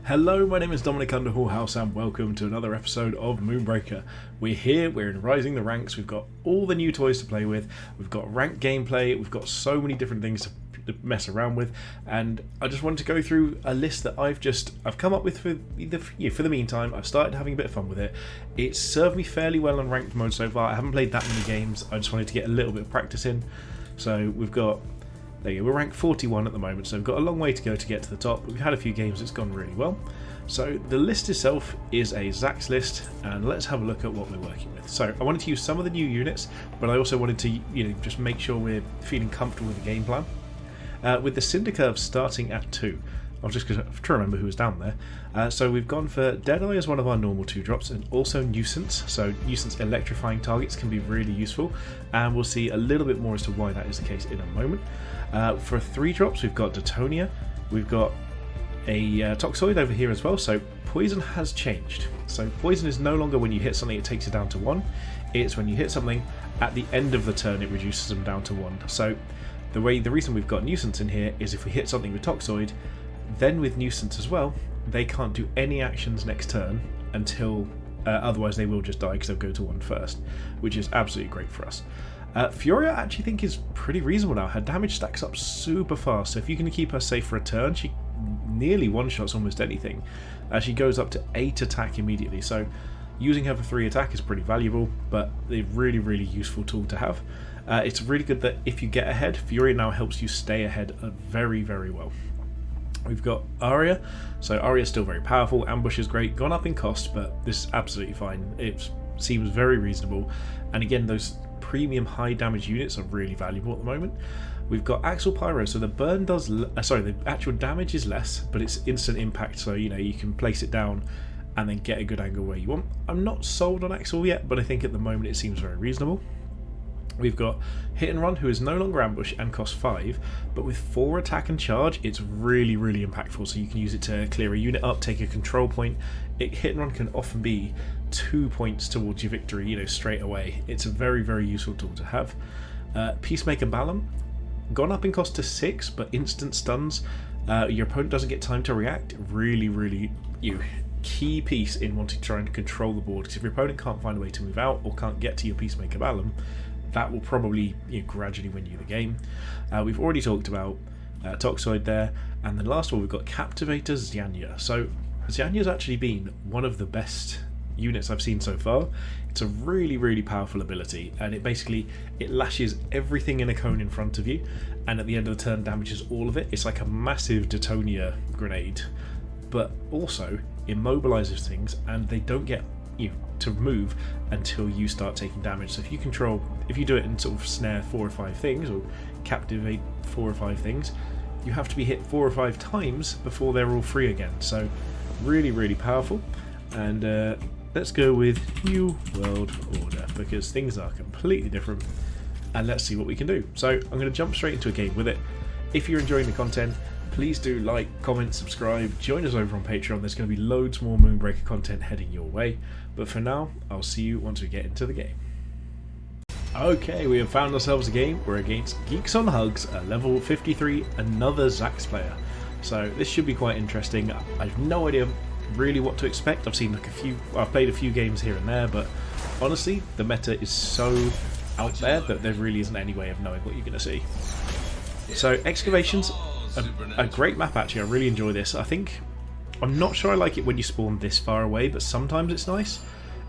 Hello, my name is Dominic Underhallhouse and welcome to another episode of Moonbreaker. We're here, we're in Rising the Ranks, we've got all the new toys to play with, we've got ranked gameplay, we've got so many different things to mess around with, and I just wanted to go through a list that I've come up with for the meantime. I've started having a bit of fun with it. It's served me fairly well on ranked mode so far. I haven't played that many games, I just wanted to get a little bit of practice in. So we've got, there you go, we're ranked 41 at the moment, so we've got a long way to go to get to the top, but we've had a few games, it's gone really well. So the list itself is a Zax list, and let's have a look at what we're working with. So I wanted to use some of the new units, but I also wanted to just make sure we're feeling comfortable with the game plan. With the Cinder Curve starting at 2, I was just going to remember who was down there. So we've gone for Deadeye as one of our normal 2-drops, and also Nuisance. So Nuisance electrifying targets can be really useful, and we'll see a little bit more as to why that is the case in a moment. For 3-drops, we've got Detonia, we've got a Toxoid over here as well. So Poison has changed. So Poison is no longer when you hit something it takes it down to 1, it's when you hit something at the end of the turn it reduces them down to 1. So the reason we've got Nuisance in here is if we hit something with Toxoid, then with Nuisance as well, they can't do any actions next turn until, otherwise they will just die because they'll go to 1 first, which is absolutely great for us. Furia I actually think is pretty reasonable now. Her damage stacks up super fast, so if you can keep her safe for a turn, she nearly one-shots almost anything. She goes up to 8 attack immediately, so using her for 3 attack is pretty valuable, but a really, really useful tool to have. It's really good that if you get ahead, Furia now helps you stay ahead very, very well. We've got Arya, so Arya's still very powerful, Ambush is great, gone up in cost, but this is absolutely fine. It seems very reasonable, and again, those premium high damage units are really valuable at the moment. We've got Axel Pyro, so the burn does, the actual damage is less, but it's instant impact, so you can place it down and then get a good angle where you want. I'm not sold on Axel yet, but I think at the moment it seems very reasonable. We've got Hit and Run, who is no longer Ambush and costs 5, but with 4 attack and charge, it's really, really impactful. So you can use it to clear a unit up, take a control point. Hit and Run can often be 2 points towards your victory, straight away. It's a very, very useful tool to have. Peacemaker Balam, gone up in cost to 6, but instant stuns. Your opponent doesn't get time to react. Really, really key piece in wanting to try and control the board, because if your opponent can't find a way to move out or can't get to your Peacemaker Balam, that will probably gradually win you the game. We've already talked about Toxoid there, and then last of all we've got Captivator Xianya. So Xianya's actually been one of the best units I've seen so far. It's a really, really powerful ability, and it lashes everything in a cone in front of you, and at the end of the turn damages all of it. It's like a massive Detonia grenade, but also immobilizes things, and they don't get to move until you start taking damage. So if you do it and sort of snare 4 or 5 things, or captivate 4 or 5 things, you have to be hit 4 or 5 times before they're all free again. So really, really powerful. And let's go with New World Order, because things are completely different, and let's see what we can do. So I'm going to jump straight into a game with it. If you're enjoying the content, please do like, comment, subscribe, join us over on Patreon. There's going to be loads more Moonbreaker content heading your way. But for now, I'll see you once we get into the game. Okay, we have found ourselves a game. We're against Geeks on Hugs, a level 53, another Zax player. So this should be quite interesting. I have no idea really what to expect. I've played a few games here and there, but honestly, the meta is so out there that there really isn't any way of knowing what you're going to see. So Excavation's a great map actually. I really enjoy this. I'm not sure I like it when you spawn this far away, but sometimes it's nice.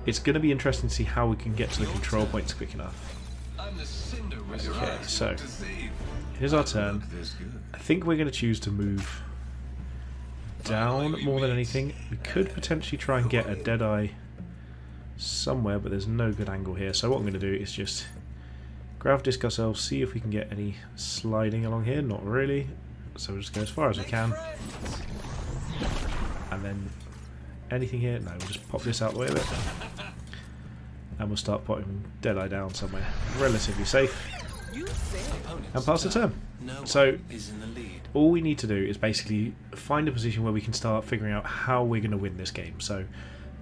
It's going to be interesting to see how we can get to the control points quick enough. Okay, so here's our turn. I think we're going to choose to move down more than anything. We could potentially try and get a Deadeye somewhere, but there's no good angle here. So what I'm going to do is just grav disc ourselves, see if we can get any sliding along here. Not really. So we'll just go as far as we can. And then anything here? No, we'll just pop this out the way a bit. And we'll start putting Deadeye down somewhere relatively safe. And pass the turn. So all we need to do is basically find a position where we can start figuring out how we're going to win this game. So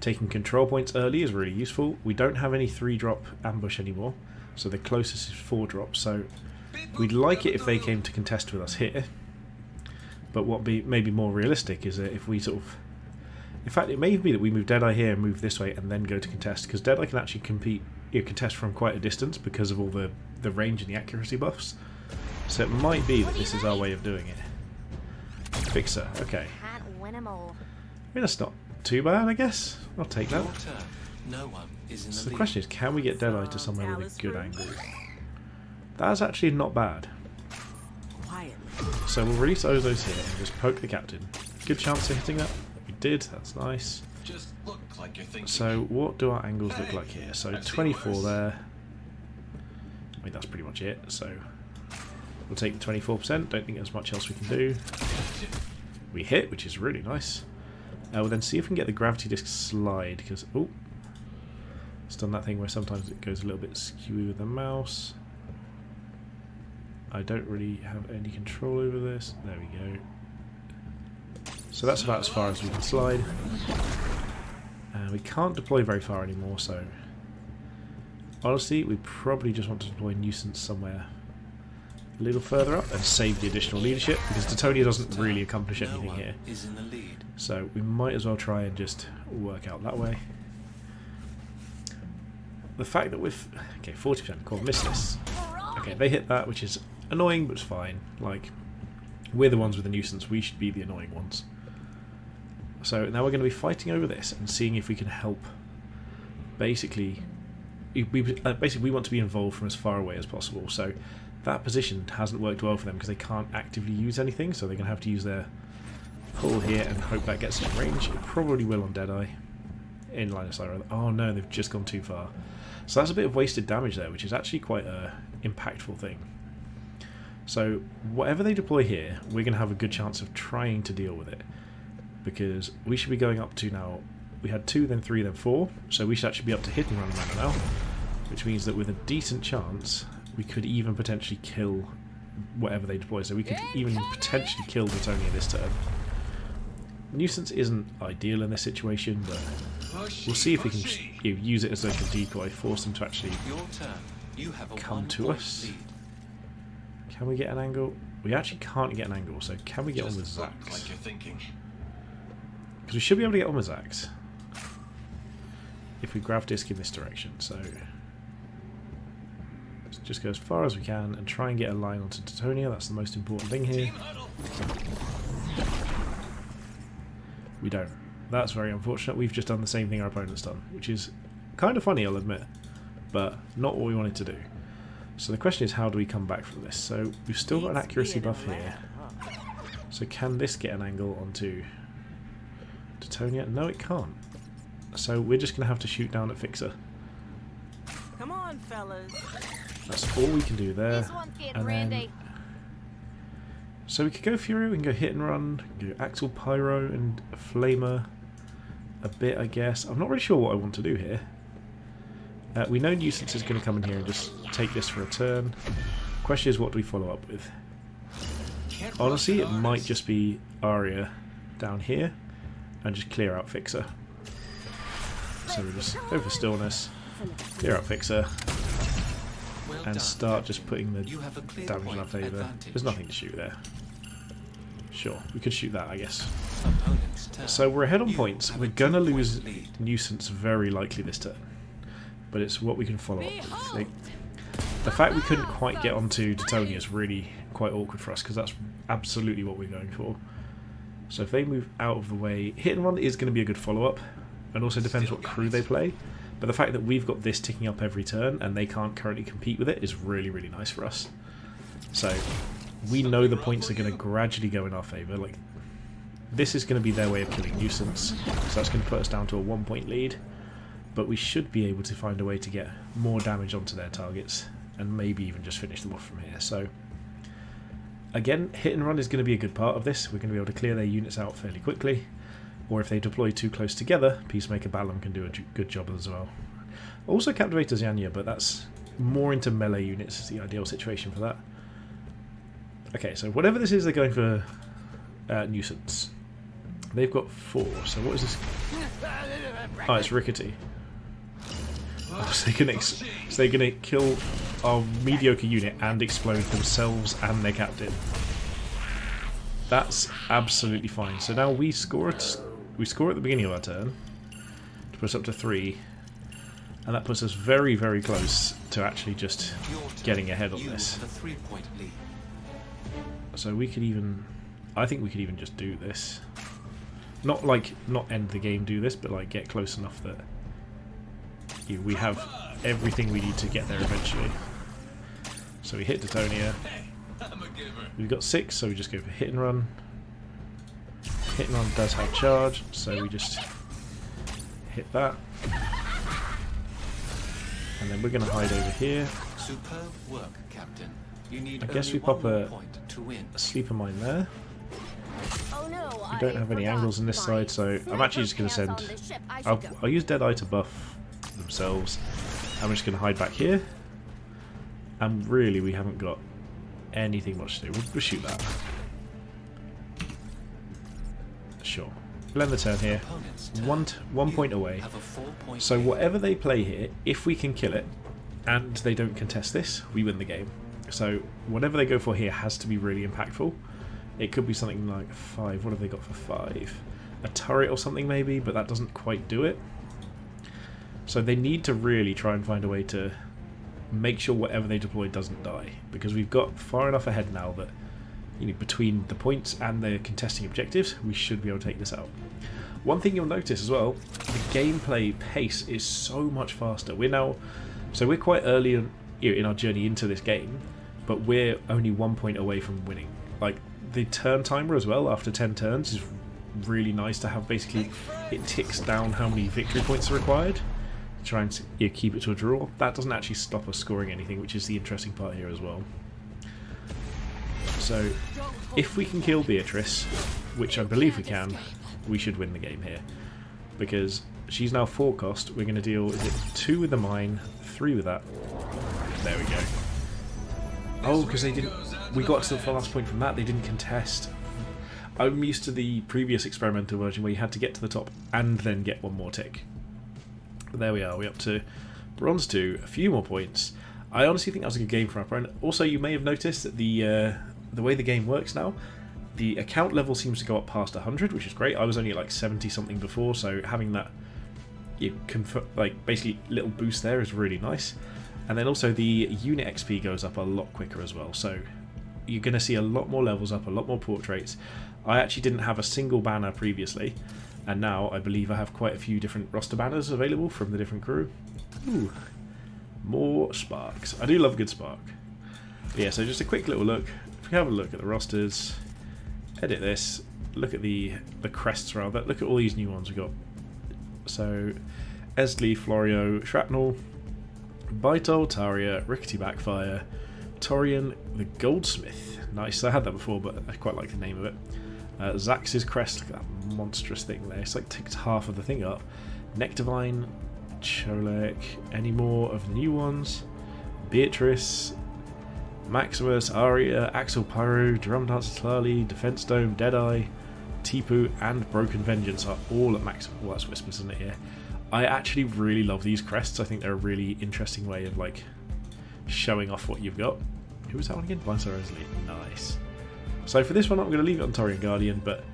taking control points early is really useful. We don't have any 3-drop ambush anymore, so the closest is 4-drop. So we'd like it if they came to contest with us here. But what maybe more realistic is that if we sort of In fact, it may be that we move Deadeye here and move this way and then go to contest, because Deadeye can actually contest from quite a distance because of all the range and the accuracy buffs. So it might be that this is our way of doing it. Fixer, okay. I mean, that's not too bad, I guess. I'll take that. So the question is, can we get Deadeye to somewhere with a good angle? That's actually not bad. So we'll release Ozos here and just poke the captain. Good chance of hitting that. We did, that's nice. So what do our angles look like here? So 24 there. I mean, that's pretty much it. So we'll take the 24%. Don't think there's much else we can do. We hit, which is really nice. We'll then see if we can get the gravity disc slide, because oh, it's done that thing where sometimes it goes a little bit skewy with the mouse. I don't really have any control over this. There we go. So that's about as far as we can slide. We can't deploy very far anymore, so honestly, we probably just want to deploy Nuisance somewhere a little further up and save the additional leadership, because Teutonia doesn't really accomplish anything here. So we might as well try and just work out that way. The fact that we've... okay, 40%, cool, miss this. Okay, they hit that, which is annoying, but it's fine. Like, we're the ones with the Nuisance, we should be the annoying ones. So now we're going to be fighting over this and seeing if we can help. Basically, we want to be involved from as far away as possible. So that position hasn't worked well for them because they can't actively use anything, so they're going to have to use their pull here and hope that gets in range. It probably will on Deadeye. In line of sight, rather. Oh no, they've just gone too far. So that's a bit of wasted damage there, which is actually quite an impactful thing. So whatever they deploy here, we're going to have a good chance of trying to deal with it. Because we should be going up to now, we had 2, then 3, then 4, so we should actually be up to hit and run now, which means that with a decent chance, we could even potentially kill whatever they deploy, so we could even potentially kill Teutonia this turn. Nuisance isn't ideal in this situation, but we'll see if we can use it as like a decoy, force them to actually come to us. Can we get an angle? We actually can't get an angle, so can we get on with Zax? Because we should be able to get on with Zax if we grav disc in this direction. So let's just go as far as we can and try and get a line onto Teutonia. That's the most important thing here. We don't. That's very unfortunate. We've just done the same thing our opponent's done, which is kind of funny, I'll admit, but not what we wanted to do. So the question is, how do we come back from this? So we've still got an accuracy buff here. So can this get an angle onto Teutonia? No, it can't. So we're just going to have to shoot down at Fixer. Come on, fellas. That's all we can do there. And then, so we could go Fury, we can go Hit and Run, go Axle Pyro and Flamer a bit, I guess. I'm not really sure what I want to do here. We know Nuisance is going to come in here and just take this for a turn. Question is, what do we follow up with? Honestly, it might just be Aria down here and just clear out Fixer. So we just go for Stillness, clear out Fixer, and start just putting the damage in our favour. There's nothing to shoot there. Sure, we could shoot that, I guess. So we're ahead on points. We're going to lose Nuisance very likely this turn, but it's what we can follow up with. The fact we couldn't quite get onto Teutonia is really quite awkward for us, because that's absolutely what we're going for. So if they move out of the way, Hit and Run is going to be a good follow-up, and also depends what crew they play. But the fact that we've got this ticking up every turn and they can't currently compete with it is really, really nice for us. So we know the points are going to gradually go in our favour. Like, this is going to be their way of killing Nuisance, so that's going to put us down to a 1-point lead. But we should be able to find a way to get more damage onto their targets and maybe even just finish them off from here. So again, Hit and Run is going to be a good part of this. We're going to be able to clear their units out fairly quickly. Or if they deploy too close together, Peacemaker Balam can do a good job as well. Also Captivator Zanya, but that's more into melee units, is the ideal situation for that. Okay, so whatever this is, they're going for Nuisance. They've got 4, so what is this? Oh, it's Rickety. Oh, so they're going to kill our mediocre unit and explode themselves and their captain. That's absolutely fine. So now we score we score at the beginning of our turn to put us up to 3, and that puts us very, very close to actually just getting ahead on this. So we could even, I think we could even just do this. Not end the game, do this, but like get close enough that we have everything we need to get there eventually. So we hit Detonia. We've got 6, so we just go for hit and run. Hit and run does have charge, so we just hit that. And then we're going to hide over here. Superb work, Captain. You need I guess we pop a sleeper mine there. Oh no, We don't have any angles on this side, so I'm actually just going to send... I'll use Deadeye to buff themselves. I'm just going to hide back here. And really, we haven't got anything much to do. We'll shoot that. Sure. We'll end the turn here. 1 point away. So whatever they play here, if we can kill it, and they don't contest this, we win the game. So whatever they go for here has to be really impactful. It could be something like 5. What have they got for 5? A turret or something maybe, but that doesn't quite do it. So they need to really try and find a way to make sure whatever they deploy doesn't die, because we've got far enough ahead now that between the points and the contesting objectives, we should be able to take this out. One thing you'll notice as well, the gameplay pace is so much faster. We're quite early in our journey into this game, but we're only 1 point away from winning. Like the turn timer as well, after 10 turns, is really nice to have. Basically, it ticks down how many victory points are required. Try and keep it to a draw. That doesn't actually stop us scoring anything, which is the interesting part here as well. So if we can kill Beatrice, which I believe we can, we should win the game here, because she's now 4 cost. We're going to deal, is it 2 with the mine, 3 with that. There we go. Oh, because they didn't, we got to the last point from that, they didn't contest. I'm used to the previous experimental version where you had to get to the top and then get 1 more tick. But there we are, we're up to bronze 2, a few more points. I honestly think that was a good game for our opponent. Also, you may have noticed that the way the game works now, the account level seems to go up past 100, which is great. I was only at like 70 something before, so having that basically little boost there is really nice. And then also the unit XP goes up a lot quicker as well, so you're going to see a lot more levels up, a lot more portraits. I actually didn't have a single banner previously, and now I believe I have quite a few different roster banners available from the different crew. Ooh, more sparks. I do love a good spark. But yeah, so just a quick little look. If we have a look at the rosters, edit this, look at the crests rather, look at all these new ones we got. So, Esli, Florio, Shrapnel, Bytol, Taria, Rickety Backfire, Torian, the Goldsmith. Nice, I had that before, but I quite like the name of it. Zax's crest, look at that monstrous thing there. It's like takes half of the thing up. Nectarvine, Cholek, any more of the new ones? Beatrice, Maximus, Aria, Axel Pyro, Drum Dancer Tlali, Defense Dome, Deadeye, Tipu, and Broken Vengeance are all at max. Well, that's Whispers, isn't it? Here. I actually really love these crests. I think they're a really interesting way of like showing off what you've got. Who was that one again? Viceroy Esli. Nice. So for this one, I'm going to leave it on Torian Guardian, but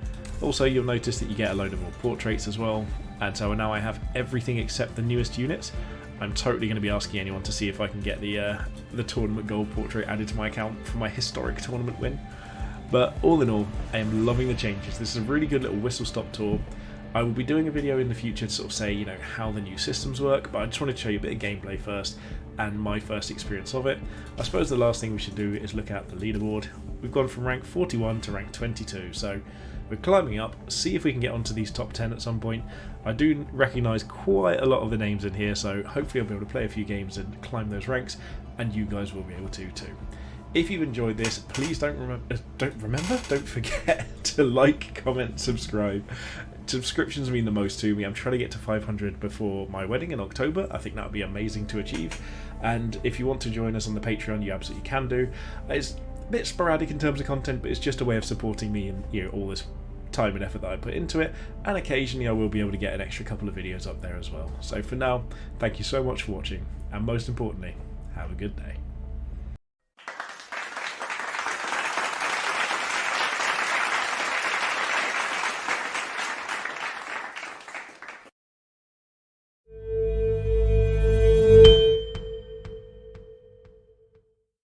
also you'll notice that you get a load of more portraits as well. And so now I have everything except the newest units. I'm totally going to be asking anyone to see if I can get the tournament gold portrait added to my account for my historic tournament win. But all in all, I am loving the changes. This is a really good little whistle-stop tour. I will be doing a video in the future to sort of say, how the new systems work, but I just wanted to show you a bit of gameplay first and my first experience of it. I suppose the last thing we should do is look at the leaderboard. We've gone from rank 41 to rank 22, so we're climbing up, see if we can get onto these top 10 at some point. I do recognise quite a lot of the names in here, so hopefully I'll be able to play a few games and climb those ranks, and you guys will be able to too. If you've enjoyed this, please don't forget to like, comment, subscribe. Subscriptions mean the most to me. I'm trying to get to 500 before my wedding in October. I think that would be amazing to achieve. And if you want to join us on the Patreon, you absolutely can do. It's a bit sporadic in terms of content, but it's just a way of supporting me and all this time and effort that I put into it. And occasionally I will be able to get an extra couple of videos up there as well. So for now, thank you so much for watching, and most importantly, have a good day.